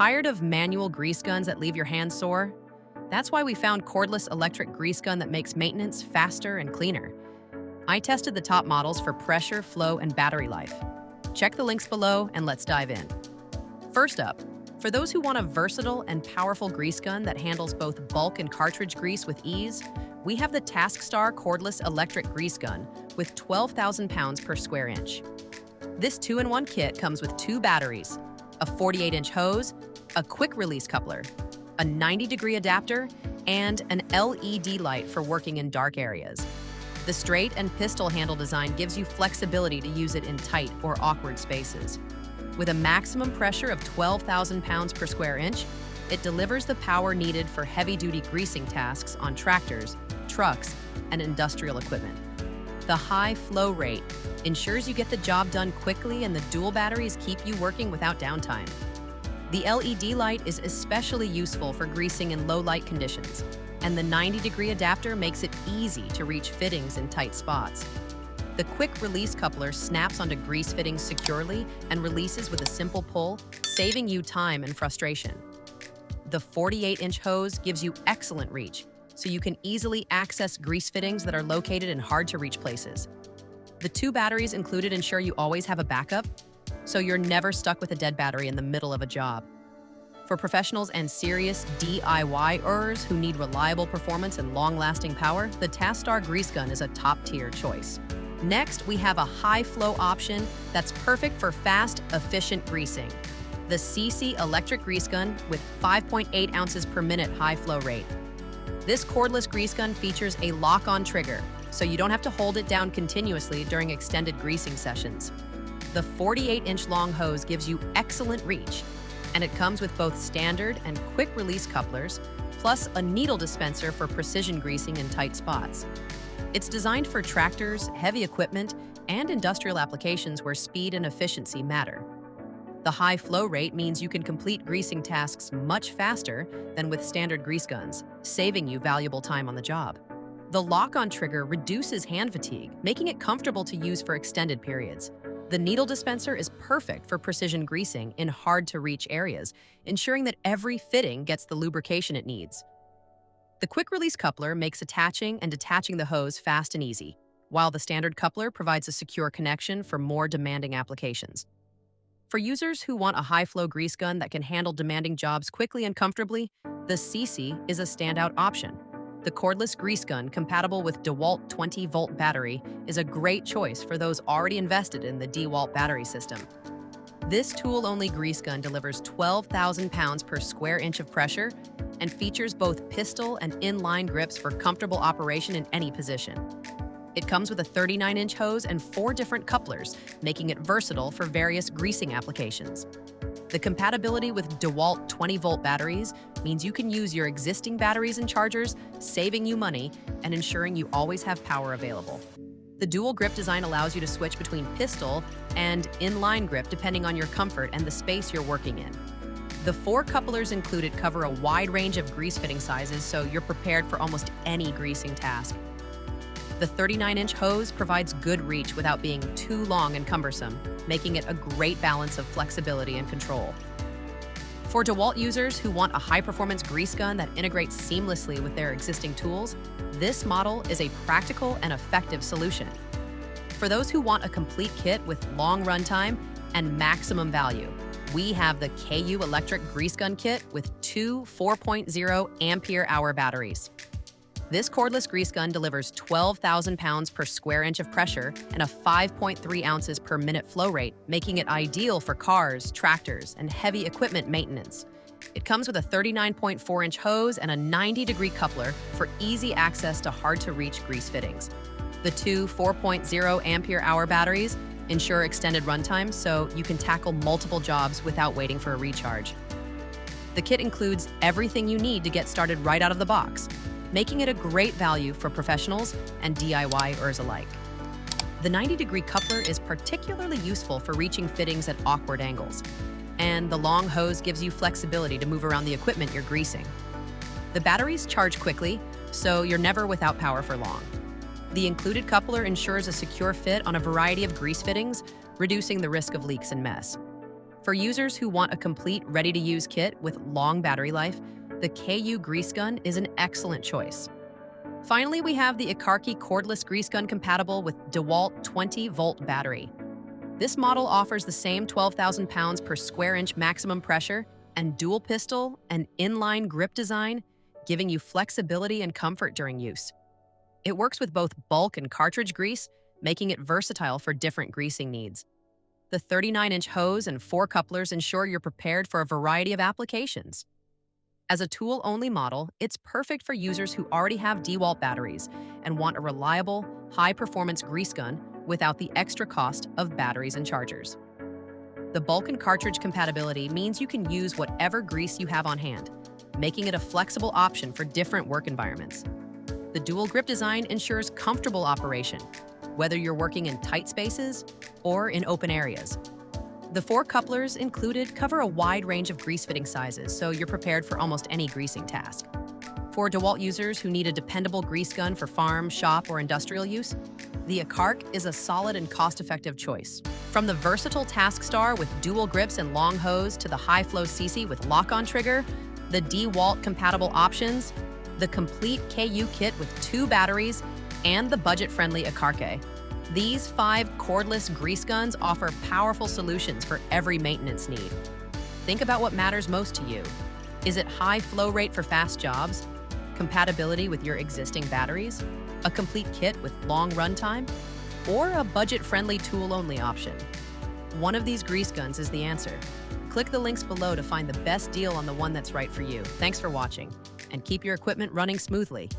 Tired of manual grease guns that leave your hands sore? That's why we found cordless electric grease gun that makes maintenance faster and cleaner. I tested the top models for pressure, flow, and battery life. Check the links below and let's dive in. First up, for those who want a versatile and powerful grease gun that handles both bulk and cartridge grease with ease, we have the TaskStar cordless electric grease gun with 12,000 pounds per square inch. This 2-in-1 kit comes with 2 batteries, a 48-inch hose, a quick-release coupler, a 90-degree adapter, and an LED light for working in dark areas. The straight and pistol handle design gives you flexibility to use it in tight or awkward spaces. With a maximum pressure of 12,000 pounds per square inch, it delivers the power needed for heavy-duty greasing tasks on tractors, trucks, and industrial equipment. The high flow rate ensures you get the job done quickly, and the dual batteries keep you working without downtime. The LED light is especially useful for greasing in low light conditions, and the 90-degree adapter makes it easy to reach fittings in tight spots. The quick-release coupler snaps onto grease fittings securely and releases with a simple pull, saving you time and frustration. The 48-inch hose gives you excellent reach, so you can easily access grease fittings that are located in hard-to-reach places. The 2 batteries included ensure you always have a backup, so you're never stuck with a dead battery in the middle of a job. For professionals and serious DIYers who need reliable performance and long-lasting power, the TaskStar grease gun is a top-tier choice. Next, we have a high-flow option that's perfect for fast, efficient greasing. The Seesii electric grease gun with 5.8 ounces per minute high flow rate. This cordless grease gun features a lock-on trigger, so you don't have to hold it down continuously during extended greasing sessions. The 48-inch long hose gives you excellent reach, and it comes with both standard and quick-release couplers, plus a needle dispenser for precision greasing in tight spots. It's designed for tractors, heavy equipment, and industrial applications where speed and efficiency matter. The high flow rate means you can complete greasing tasks much faster than with standard grease guns, saving you valuable time on the job. The lock-on trigger reduces hand fatigue, making it comfortable to use for extended periods. The needle dispenser is perfect for precision greasing in hard-to-reach areas, ensuring that every fitting gets the lubrication it needs. The quick-release coupler makes attaching and detaching the hose fast and easy, while the standard coupler provides a secure connection for more demanding applications. For users who want a high-flow grease gun that can handle demanding jobs quickly and comfortably, the Seesii is a standout option. The cordless grease gun, compatible with DeWalt 20-volt battery, is a great choice for those already invested in the DeWalt battery system. This tool-only grease gun delivers 12,000 pounds per square inch of pressure and features both pistol and inline grips for comfortable operation in any position. It comes with a 39-inch hose and 4 different couplers, making it versatile for various greasing applications. The compatibility with DeWalt 20-volt batteries means you can use your existing batteries and chargers, saving you money and ensuring you always have power available. The dual grip design allows you to switch between pistol and inline grip depending on your comfort and the space you're working in. The 4 couplers included cover a wide range of grease fitting sizes, so you're prepared for almost any greasing task. The 39-inch hose provides good reach without being too long and cumbersome, making it a great balance of flexibility and control. For DeWalt users who want a high-performance grease gun that integrates seamlessly with their existing tools, this model is a practical and effective solution. For those who want a complete kit with long runtime and maximum value, we have the KU electric grease gun kit with 2 4.0 ampere-hour batteries. This cordless grease gun delivers 12,000 pounds per square inch of pressure and a 5.3 ounces per minute flow rate, making it ideal for cars, tractors, and heavy equipment maintenance. It comes with a 39.4-inch hose and a 90-degree coupler for easy access to hard-to-reach grease fittings. The 2 4.0 ampere-hour batteries ensure extended runtime, so you can tackle multiple jobs without waiting for a recharge. The kit includes everything you need to get started right out of the box, making it a great value for professionals and DIYers alike. The 90-degree coupler is particularly useful for reaching fittings at awkward angles, and the long hose gives you flexibility to move around the equipment you're greasing. The batteries charge quickly, so you're never without power for long. The included coupler ensures a secure fit on a variety of grease fittings, reducing the risk of leaks and mess. For users who want a complete, ready-to-use kit with long battery life, the KU grease gun is an excellent choice. Finally, we have the Ecarke cordless grease gun compatible with DeWalt 20-volt battery. This model offers the same 12,000 pounds per square inch maximum pressure and dual pistol and inline grip design, giving you flexibility and comfort during use. It works with both bulk and cartridge grease, making it versatile for different greasing needs. The 39-inch hose and 4 couplers ensure you're prepared for a variety of applications. As a tool-only model, it's perfect for users who already have DeWalt batteries and want a reliable, high-performance grease gun without the extra cost of batteries and chargers. The bulk and cartridge compatibility means you can use whatever grease you have on hand, making it a flexible option for different work environments. The dual grip design ensures comfortable operation, whether you're working in tight spaces or in open areas. The 4 couplers included cover a wide range of grease fitting sizes, so you're prepared for almost any greasing task. For DeWalt users who need a dependable grease gun for farm, shop, or industrial use, the Ecarke is a solid and cost-effective choice. From the versatile TaskStar with dual grips and long hose to the high-flow Seesii with lock-on trigger, the DeWalt compatible options, the complete KU kit with 2 batteries, and the budget-friendly Ecarke. These 5 cordless grease guns offer powerful solutions for every maintenance need. Think about what matters most to you. Is it high flow rate for fast jobs? Compatibility with your existing batteries? A complete kit with long runtime? Or a budget-friendly tool-only option? One of these grease guns is the answer. Click the links below to find the best deal on the one that's right for you. Thanks for watching, and keep your equipment running smoothly.